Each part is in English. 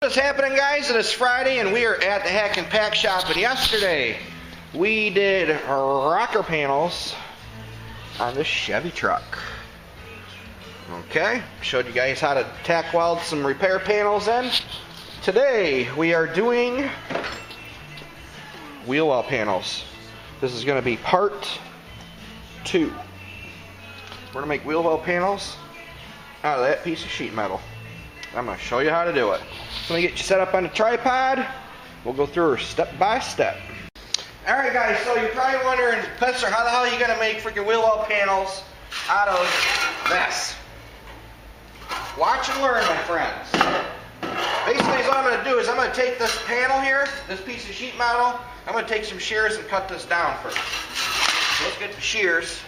What's happening, guys? It is Friday and we are at the Hack and Pack shop, and yesterday we did rocker panels on this Chevy truck. Okay, showed you guys how to tack weld some repair panels in. Today we are doing wheel well panels. This is going to be part 2. We're going to make wheel well panels out of that piece of sheet metal. I'm going to show you how to do it. So let me get you set up on the tripod. We'll go through her step by step. Alright guys, so you're probably wondering, Pisser, how the hell are you going to make freaking wheel well panels out of this? Watch and learn, my friends. Basically what I'm going to do is I'm going to take this panel here, this piece of sheet metal, I'm going to take some shears and cut this down first. So let's get the shears.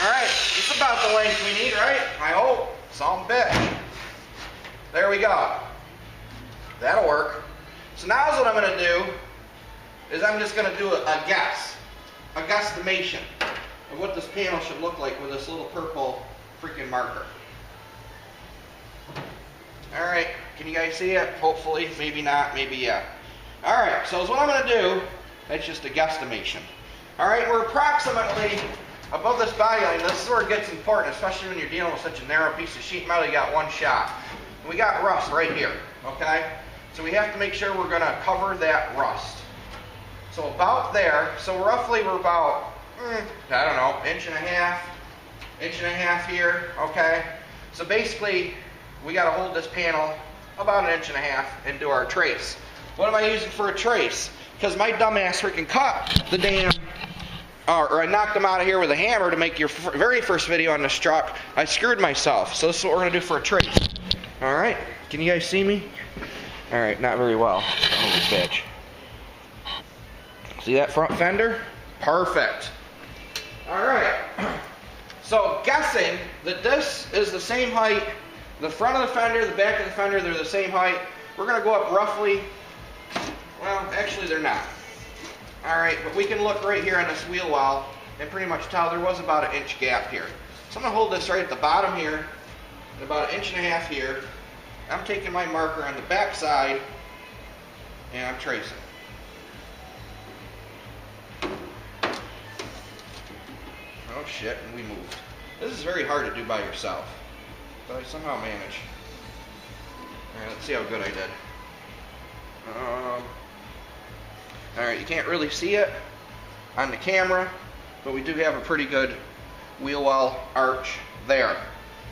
Alright, it's about the length we need, right? I hope. Some bitch. There we go. That'll work. So now what I'm going to do is I'm just going to do a guesstimation of what this panel should look like with this little purple freaking marker. Alright, can you guys see it? Hopefully, maybe not, maybe yeah. Alright, so what I'm going to do, that's just a guesstimation. Alright, we're approximately above this body line. This is where it gets important, especially when you're dealing with such a narrow piece of sheet metal. You got one shot. We got rust right here, okay? So we have to make sure we're going to cover that rust. So about there, so roughly we're about, I don't know, inch and a half here, okay? So basically, we got to hold this panel about an inch and a half and do our trace. What am I using for a trace? Because my dumbass freaking cut the damn, or I knocked them out of here with a hammer to make your very first video on this truck. I screwed myself. So this is what we're going to do for a trace. Alright, can you guys see me? Alright, not very well. Holy bitch. See that front fender? Perfect. Alright. So guessing that this is the same height, the front of the fender, the back of the fender, they're the same height. We're going to go up roughly, well, actually they're not. Alright, but we can look right here on this wheel well and pretty much tell there was about an inch gap here. So I'm going to hold this right at the bottom here, and about an inch and a half here. I'm taking my marker on the back side and I'm tracing. Oh shit, and we moved. This is very hard to do by yourself, but I somehow managed. Alright, let's see how good I did. Alright, you can't really see it on the camera, but we do have a pretty good wheel well arch there.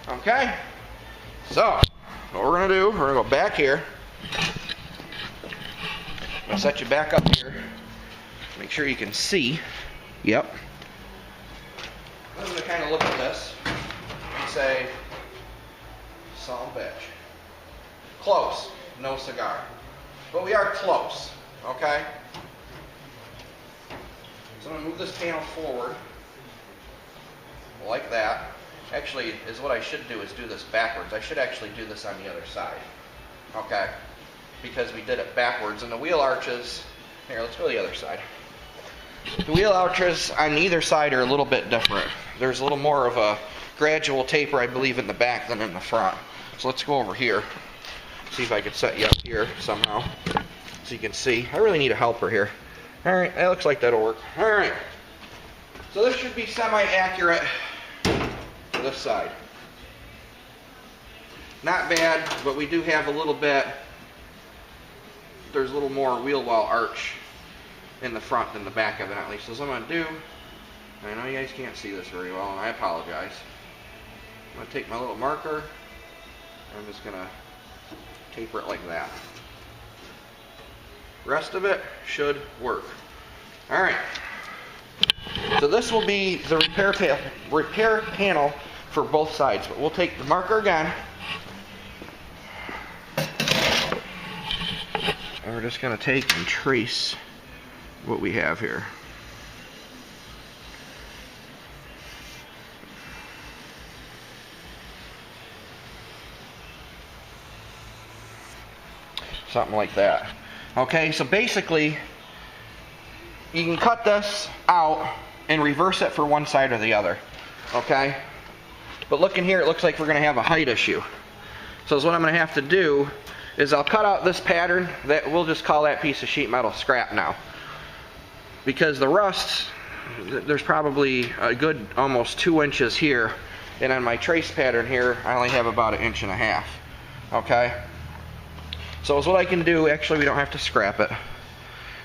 Okay? So, what we're going to do, we're going to go back here. I'm going to set you back up here. Make sure you can see. Yep. I'm going to kind of look at this and say, son of a bitch. Close. No cigar. But we are close. Okay? So I'm going to move this panel forward like that. Actually, is what I should do is do this backwards. I should actually do this on the other side. Okay? Because we did it backwards. And the wheel arches, here, let's go to the other side. The wheel arches on either side are a little bit different. There's a little more of a gradual taper, I believe, in the back than in the front. So let's go over here. See if I can set you up here somehow so you can see. I really need a helper here. Alright, that looks like that'll work. Alright. So this should be semi-accurate for this side. Not bad, but we do have a little bit, there's a little more wheel well arch in the front than the back, evidently. So what I'm going to do, I know you guys can't see this very well, and I apologize. I'm going to take my little marker, and I'm just going to taper it like that. Rest of it should work. Alright. So this will be the repair panel for both sides. But we'll take the marker again. And we're just going to take and trace what we have here. Something like that. Okay, so basically, you can cut this out and reverse it for one side or the other. Okay? But looking here, it looks like we're going to have a height issue. So what I'm going to have to do is I'll cut out this pattern. That we'll just call that piece of sheet metal scrap now. Because the rust, there's probably a good almost 2 inches here. And on my trace pattern here, I only have about 1.5 inches. Okay? So what I can do, actually we don't have to scrap it.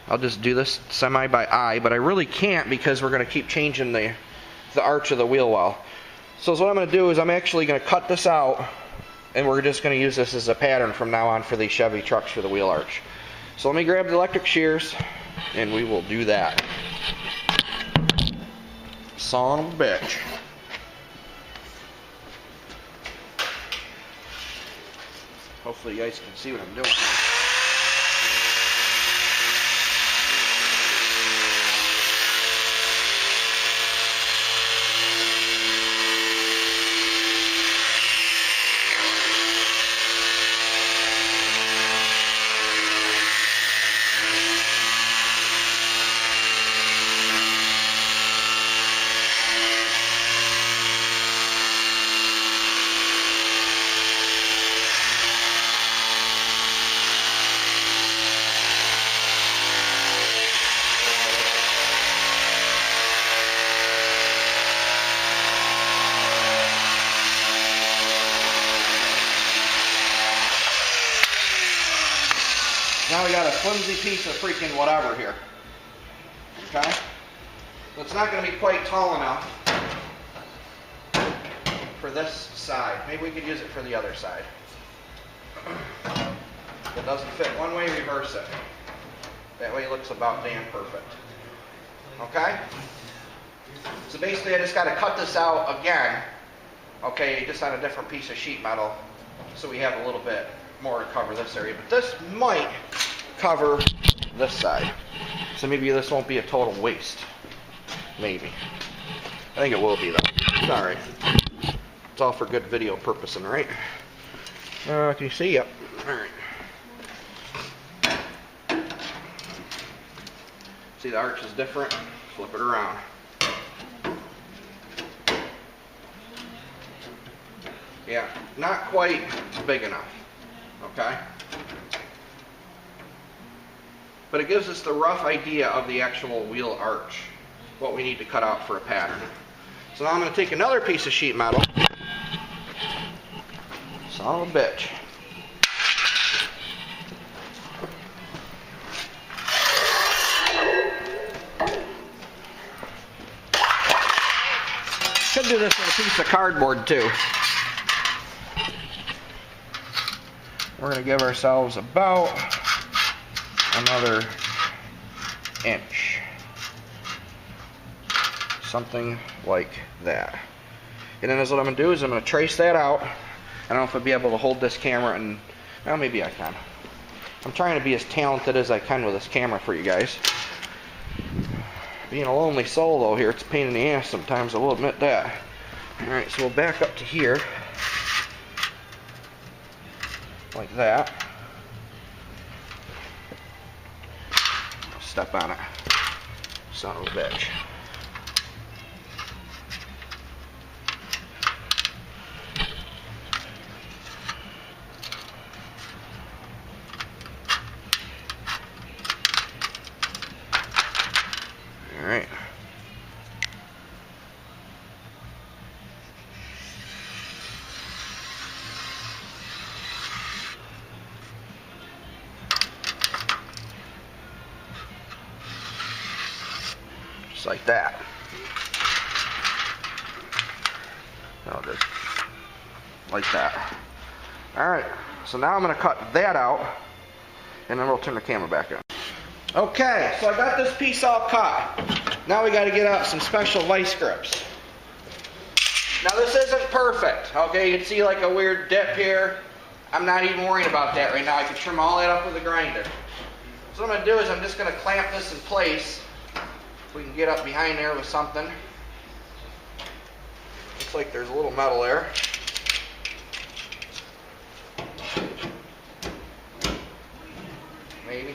I'll just do this semi by eye, but I really can't because we're going to keep changing the arch of the wheel well. So what I'm going to do is I'm actually going to cut this out, and we're just going to use this as a pattern from now on for these Chevy trucks for the wheel arch. So let me grab the electric shears, and we will do that. Son of a bitch. Hopefully you guys can see what I'm doing. Now we got a flimsy piece of freaking whatever here. Okay? It's not going to be quite tall enough for this side. Maybe we could use it for the other side. If it doesn't fit one way, reverse it. That way it looks about damn perfect. Okay? So basically I just got to cut this out again. Okay, just on a different piece of sheet metal. So we have a little bit more to cover this area. But this might cover this side. So maybe this won't be a total waste. Maybe. I think it will be though. Sorry. It's all for good video purposing, right? Can you see? Yep. Alright. See, the arch is different. Flip it around. Yeah, not quite big enough. Okay? But it gives us the rough idea of the actual wheel arch, what we need to cut out for a pattern. So now I'm going to take another piece of sheet metal. Son of a bitch. Could do this with a piece of cardboard too. We're going to give ourselves about another inch. Something like that. And then what I'm going to do is I'm going to trace that out. I don't know if I'll be able to hold this camera, and well, maybe I can. I'm trying to be as talented as I can with this camera for you guys. Being a lonely soul though here, it's a pain in the ass sometimes, I will admit that. Alright, so we'll back up to here. Like that. Step on it. Son of a bitch. Alright. Just like that. No, just like that. Alright, so now I'm going to cut that out, and then we'll turn the camera back on. Okay, so I got this piece all cut. Now we got to get out some special vice grips. Now this isn't perfect, okay? You can see like a weird dip here. I'm not even worrying about that right now. I can trim all that up with a grinder. So what I'm going to do is I'm just going to clamp this in place. We can get up behind there with something. Looks like there's a little metal there. Maybe.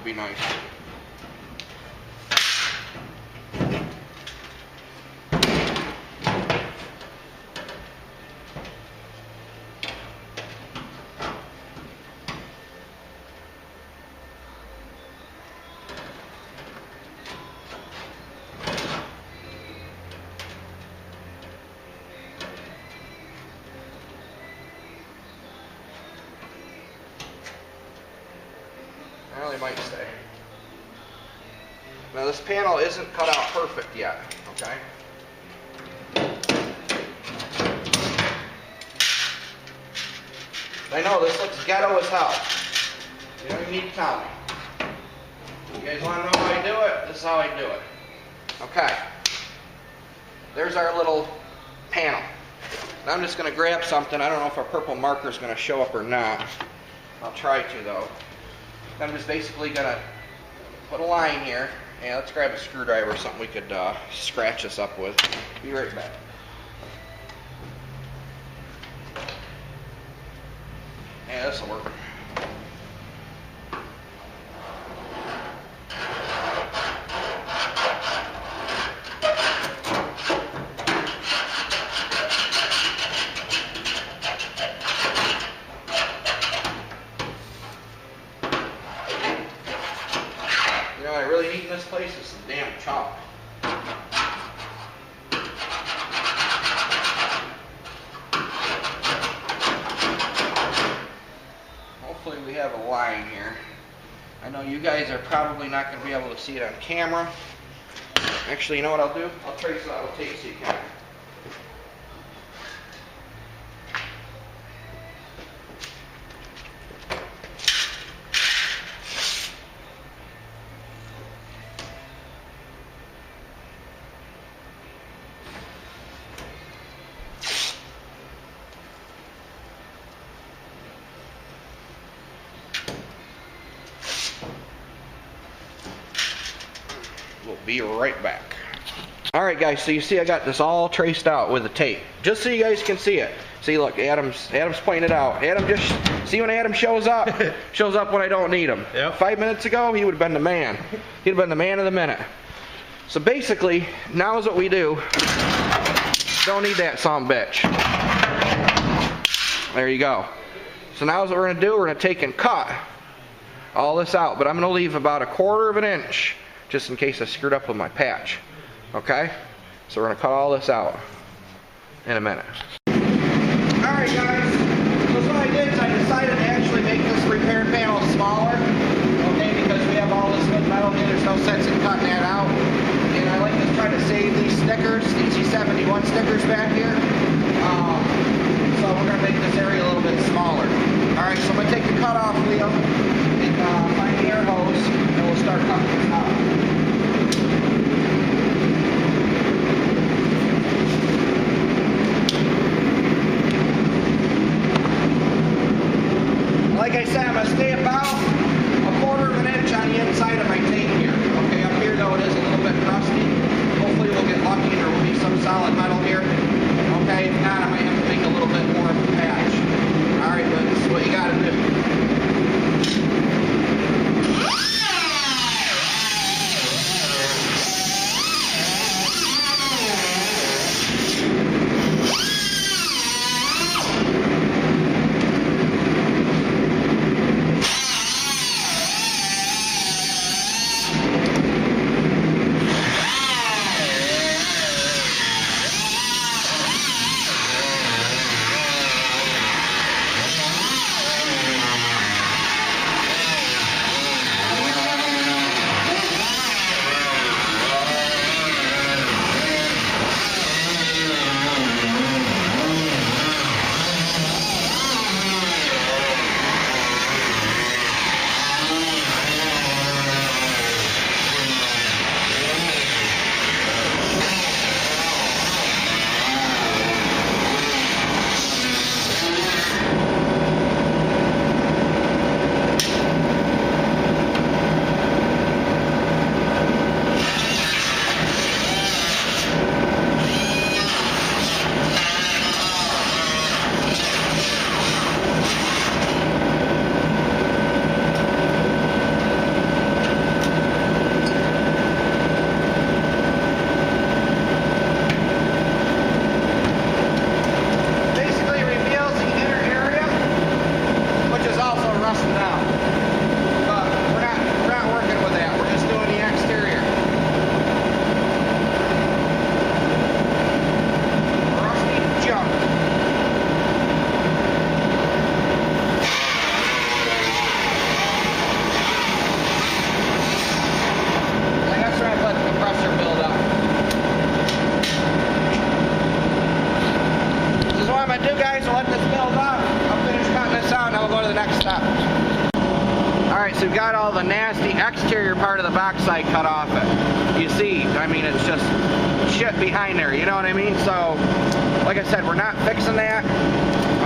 be nice. Well, they might stay. Now this panel isn't cut out perfect yet, okay? I know this looks ghetto as hell. You don't even need to tell me. You guys want to know how I do it? This is how I do it. Okay. There's our little panel. Now I'm just going to grab something. I don't know if our purple marker is going to show up or not. I'll try to though. I'm just basically going to put a line here. And let's grab a screwdriver or something we could scratch this up with. Be right back. Yeah, this will work. You know what I really need in this place is some damn chalk. Hopefully we have a line here. I know you guys are probably not going to be able to see it on camera. Actually, you know what I'll do? I'll trace it out with tape so you can. We'll be right back. Alright guys, so you see I got this all traced out with the tape. Just so you guys can see it. See, look, Adam's pointing it out. Adam just, see when Adam shows up? Shows up when I don't need him. Yep. 5 minutes ago, he would have been the man. He'd have been the man of the minute. So basically, now is what we do. Don't need that bitch. There you go. So now is what we're going to do. We're going to take and cut all this out. But I'm going to leave about 1/4 of an inch just in case I screwed up with my patch. Okay? So we're going to cut all this out in a minute. Alright guys, so what I did is I decided to actually make this repair panel smaller. Okay, because we have all this good metal here, there's no sense in cutting that out. And I like to try to save these stickers, these E71 stickers back here. So we're going to make this area a little bit smaller. Alright, so I'm going to take the cutoff wheel and find the air hose, and we'll start cutting this out. Like I said, I'm going to stay about 1/4 of an inch on the inside of my tape here. Okay, up here though it is a little bit crusty. Hopefully we'll get lucky and there will be some solid metal here. Okay, if not, I might have to make a little bit more of a patch. Alright, but this is what you got to do. Alright, so we've got all the nasty exterior part of the backside cut off it. You see, I mean, it's just shit behind there, you know what I mean? So, like I said, we're not fixing that.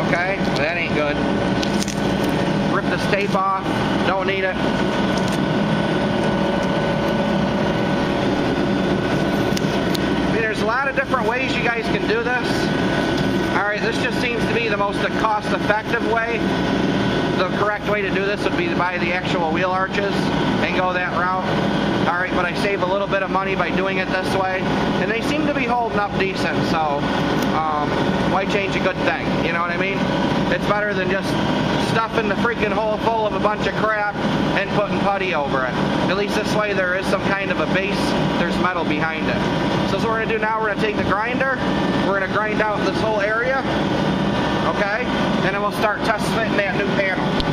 Okay, well, that ain't good. Rip this tape off, don't need it. I mean, there's a lot of different ways you guys can do this. Alright, this just seems to be the most cost-effective way. The correct way to do this would be to buy the actual wheel arches and go that route. Alright, but I save a little bit of money by doing it this way. And they seem to be holding up decent, so why change a good thing? You know what I mean? It's better than just stuffing the freaking hole full of a bunch of crap and putting putty over it. At least this way there is some kind of a base, there's metal behind it. So what we're going to do now, we're going to take the grinder, we're going to grind out this whole area. Okay, and then we'll start test fitting that new panel.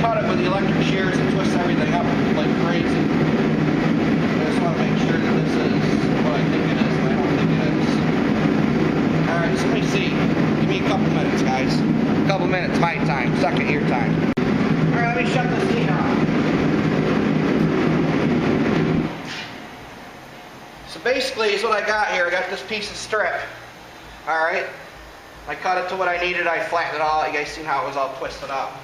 cut it with the electric shears and twist everything up like crazy. I just want to make sure. second year time. Alright, let me shut this thing off. So basically is what I got here. I got this piece of strip. Alright. I cut it to what I needed. I flattened it all. You guys seen how it was all twisted up.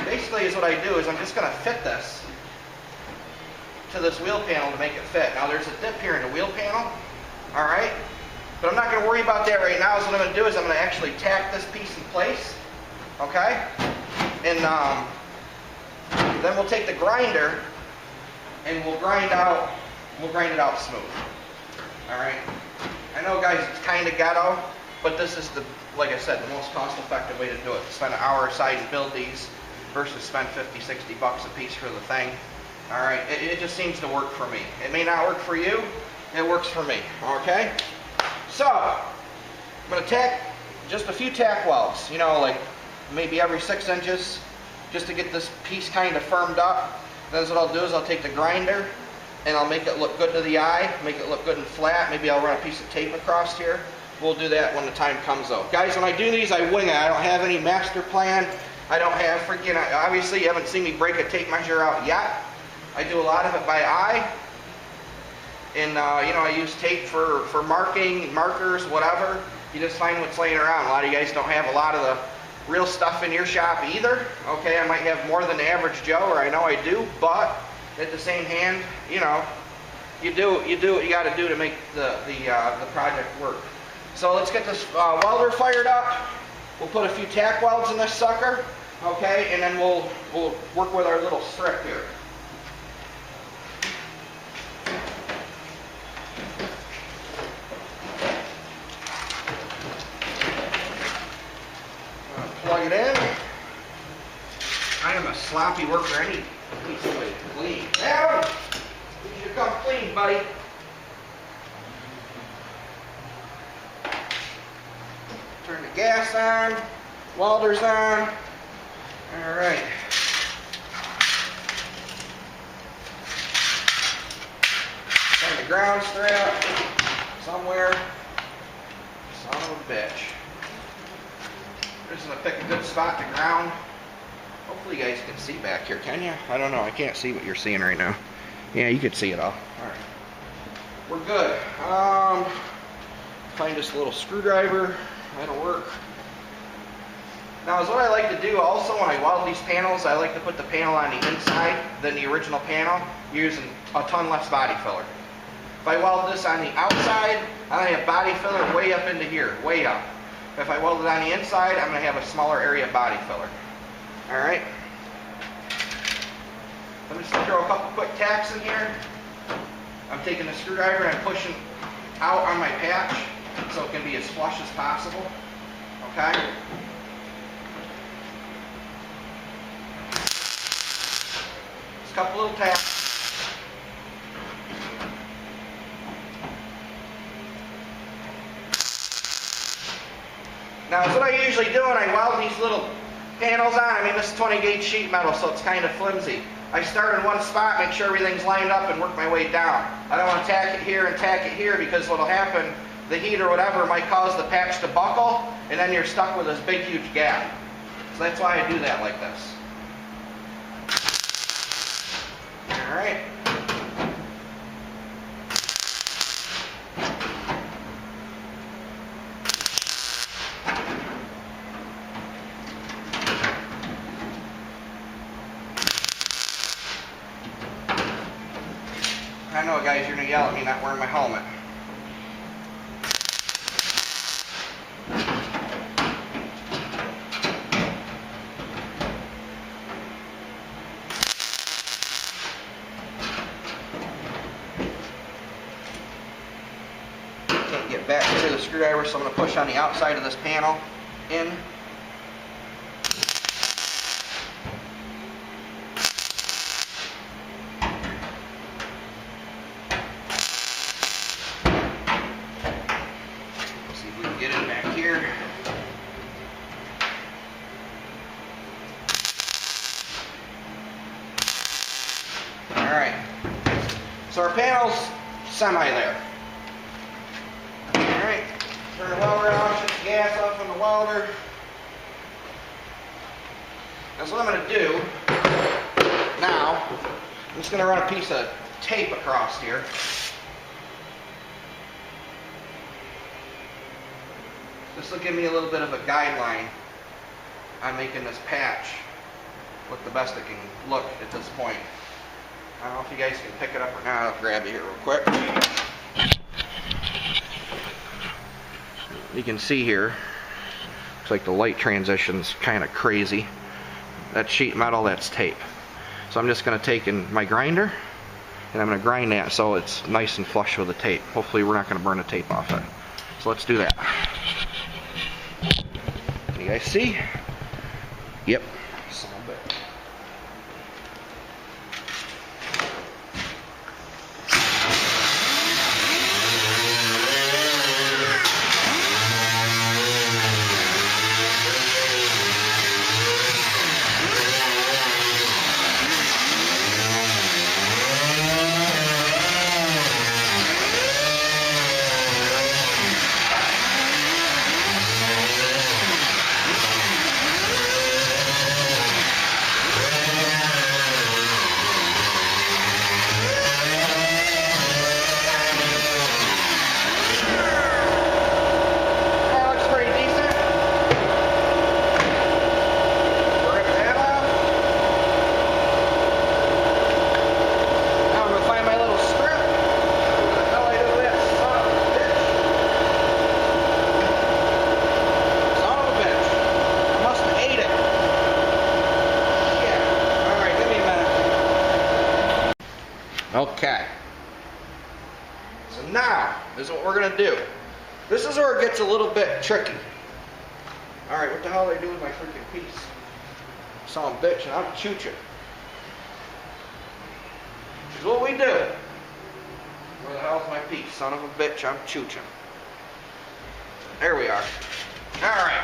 Basically is what I do is I'm just going to fit this to this wheel panel to make it fit. Now there's a dip here in the wheel panel. Alright. But I'm not going to worry about that right now. So what I'm going to do is I'm going to actually tack this piece in place. Okay? And then we'll take the grinder and we'll grind it out smooth. Alright? I know guys it's kind of ghetto, but this is the, like I said, the most cost effective way to do it. Spend an hour aside and build these versus spend 50, 60 bucks a piece for the thing. Alright? It just seems to work for me. It may not work for you. It works for me. Okay? So, I'm going to tack just a few tack welds, you know, like maybe every 6 inches, just to get this piece kind of firmed up. Then what I'll do is I'll take the grinder and I'll make it look good to the eye, make it look good and flat. Maybe I'll run a piece of tape across here. We'll do that when the time comes though. Guys, when I do these, I wing it. I don't have any master plan. I don't have freaking, obviously you haven't seen me break a tape measure out yet. I do a lot of it by eye. And you know, I use tape for marking, markers, whatever. You just find what's laying around. A lot of you guys don't have a lot of the real stuff in your shop either. Okay, I might have more than the average Joe, or I know I do, but at the same hand, you know, you do what you got to do to make the project work. So let's get this welder fired up. We'll put a few tack welds in this sucker, okay, and then we'll work with our little strip here. Plug it in. I am a sloppy worker. I need somebody to clean. Adam, you should come clean, buddy. Turn the gas on. Welder's on. All right. Find the ground strap somewhere. Son of a bitch. Just going to pick a good spot to ground. Hopefully you guys can see back here, can you? I don't know. I can't see what you're seeing right now. Yeah, you can see it all. Alright. We're good. Find this little screwdriver. That'll work. Now, is what I like to do also when I weld these panels, I like to put the panel on the inside than the original panel, using a ton less body filler. If I weld this on the outside, I'm going to have body filler way up into here, way up. If I weld it on the inside, I'm going to have a smaller area of body filler. Alright. Let me just throw a couple quick tacks in here. I'm taking the screwdriver and I'm pushing out on my patch so it can be as flush as possible. Okay? Just a couple little taps. Now, that's what I usually do when I weld these little panels on. I mean, this is 20 gauge sheet metal, so it's kind of flimsy. I start in one spot, make sure everything's lined up, and work my way down. I don't want to tack it here and tack it here, because what'll happen, the heat or whatever might cause the patch to buckle, and then you're stuck with this big, huge gap. So that's why I do that like this. All right. I know, guys, you're going to yell at me not wearing my helmet. Can't get back to the screwdriver, so I'm going to push on the outside of this panel in. Alright, so our panel's semi there. Alright, turn the welder on, shut the gas off on the welder. That's what I'm going to do. Now, I'm just going to run a piece of tape across here. This will give me a little bit of a guideline on making this patch look the best it can look at this point. I don't know if you guys can pick it up or not. I'll grab it here real quick. You can see here, looks like the light transition's kind of crazy. That's sheet metal, that's tape. So I'm just going to take in my grinder and I'm going to grind that so it's nice and flush with the tape. Hopefully we're not going to burn the tape off it. So let's do that. Can you guys see? Yep. Son of a bitch. Okay. So now, this is what we're going to do. This is where it gets a little bit tricky. Alright, what the hell did I do with my freaking piece? Son of a bitch, and I'm chooching. This is what we do. Where the hell's my piece? Son of a bitch, I'm chooching. There we are. Alright.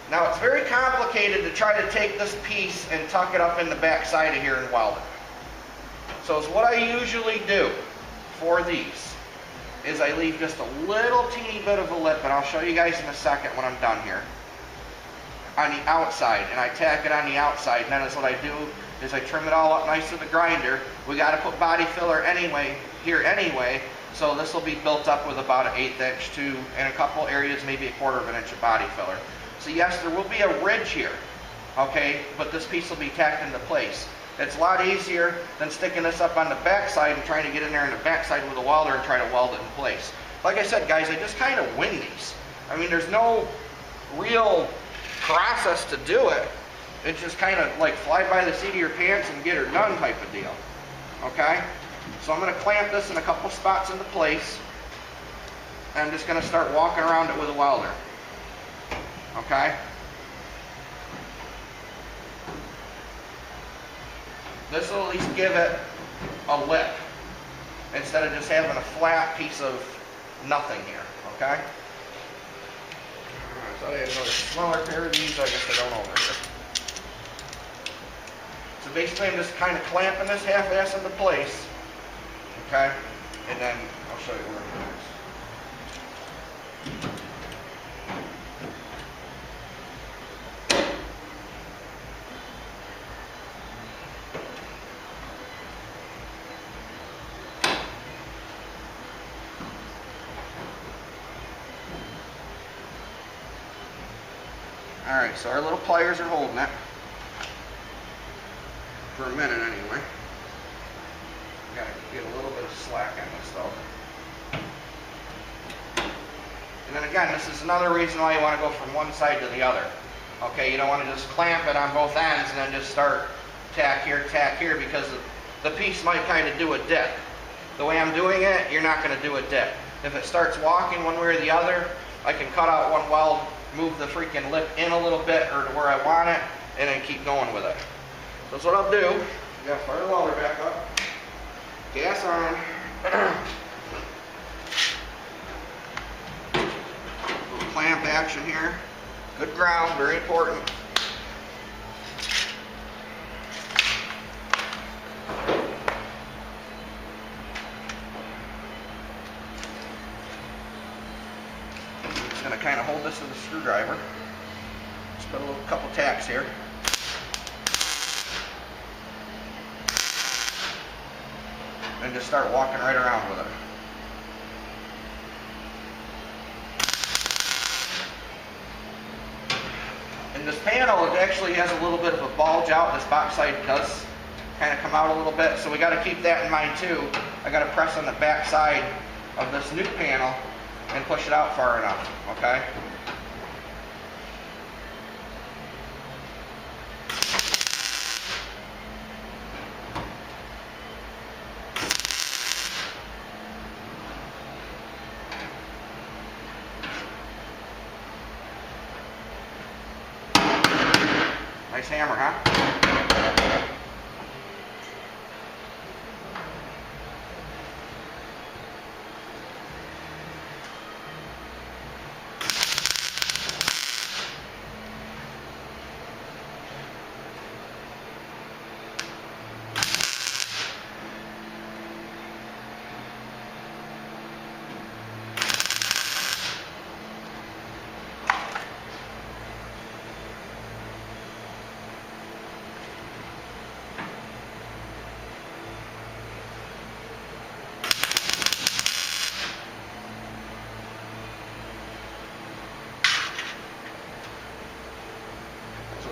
Now it's very complicated to try to take this piece and tuck it up in the back side of here and weld it. So what I usually do for these is I leave just a little teeny bit of a lip, and I'll show you guys in a second when I'm done here, on the outside, and I tack it on the outside, and then that's what I do is I trim it all up nice with the grinder. We got to put body filler anyway, so this will be built up with about an 1/8 inch to, in a couple areas, maybe a 1/4 of an inch of body filler. So yes, there will be a ridge here, okay, but this piece will be tacked into place. It's a lot easier than sticking this up on the back side and trying to get in there in the back side with a welder and try to weld it in place. Like I said, guys, I just kind of wing these. I mean, there's no real process to do it. It's just kind of like fly by the seat of your pants and get her done type of deal, okay? So I'm going to clamp this in a couple spots into place, and I'm just going to start walking around it with a welder. Okay? This will at least give it a lip instead of just having a flat piece of nothing here. Okay? Alright, so I have another smaller pair of these. I guess I don't own it here. So basically I'm just kind of clamping this half-ass into place. Okay? And then I'll show you where it is. Alright, so our little pliers are holding it. For a minute anyway. Gotta get a little bit of slack on this though. And then again, this is another reason why you want to go from one side to the other. Okay, you don't want to just clamp it on both ends and then just start tack here, because the piece might kind of do a dip. The way I'm doing it, you're not going to do a dip. If it starts walking one way or the other, I can cut out one weld, move the freaking lip in a little bit or to where I want it, and then keep going with it. So that's what I'll do. You gotta fire the welder back up. Gas on. Little clamp action here. Good ground, very important. Just gonna kind of hold this with a screwdriver. Just put a couple tacks here. And just start walking right around with it. And this panel, it actually has a little bit of a bulge out. This box side does kind of come out a little bit, so we got to keep that in mind too. I got to press on the back side of this new panel and push it out far enough, okay? Nice hammer, huh?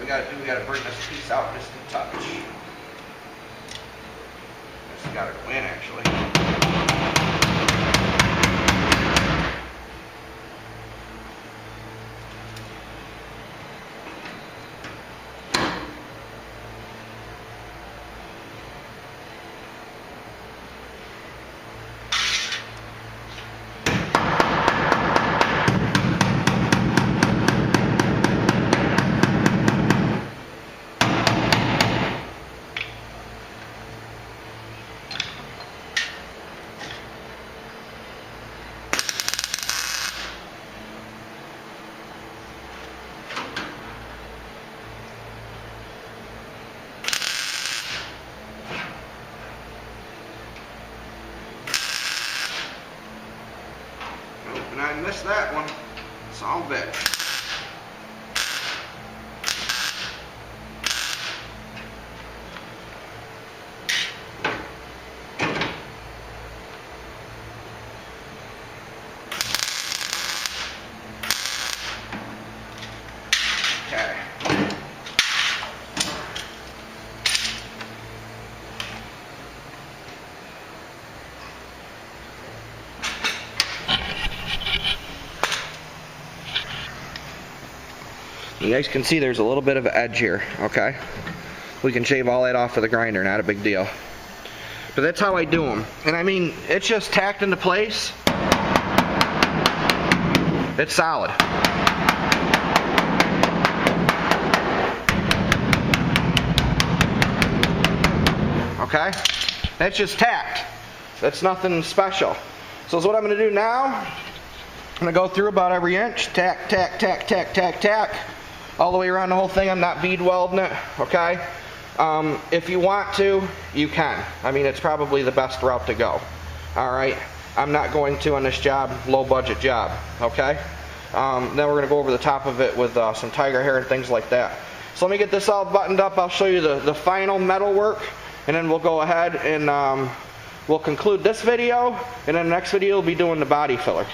We got to bring this piece out just a touch. Just got to go in actually. And I missed that one. Son of a bitch. Okay. You guys can see there's a little bit of an edge here, okay? We can shave all that off with a grinder, not a big deal. But that's how I do them. And I mean, it's just tacked into place. It's solid. Okay? That's just tacked. That's nothing special. So what I'm going to do now, I'm going to go through about every inch, tack, tack, tack, tack, tack, tack, all the way around the whole thing. I'm not bead welding it, okay? If you want to, you can. I mean, it's probably the best route to go. All right? I'm not going to on this job, low budget job, okay? Then we're going to go over the top of it with some tiger hair and things like that. So let me get this all buttoned up. I'll show you the final metal work, and then we'll go ahead and we'll conclude this video, and then the next video we'll be doing the body filler.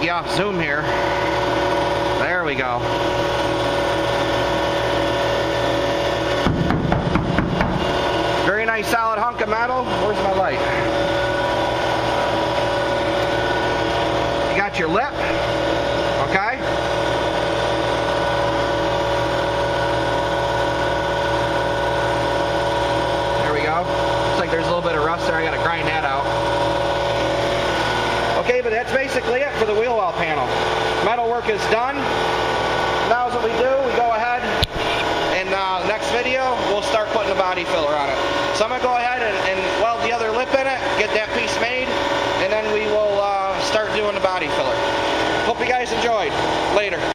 you off zoom here. There we go. Very nice solid hunk of metal. Where's my light? You got your lip, okay? There we go. Looks like there's a little bit of rust there. I gotta grind that out. Okay, but that's basically it for the wheel well panel. Metal work is done. Now what we do, we go ahead and next video, we'll start putting the body filler on it. So I'm going to go ahead and weld the other lip in it, get that piece made, and then we will start doing the body filler. Hope you guys enjoyed. Later.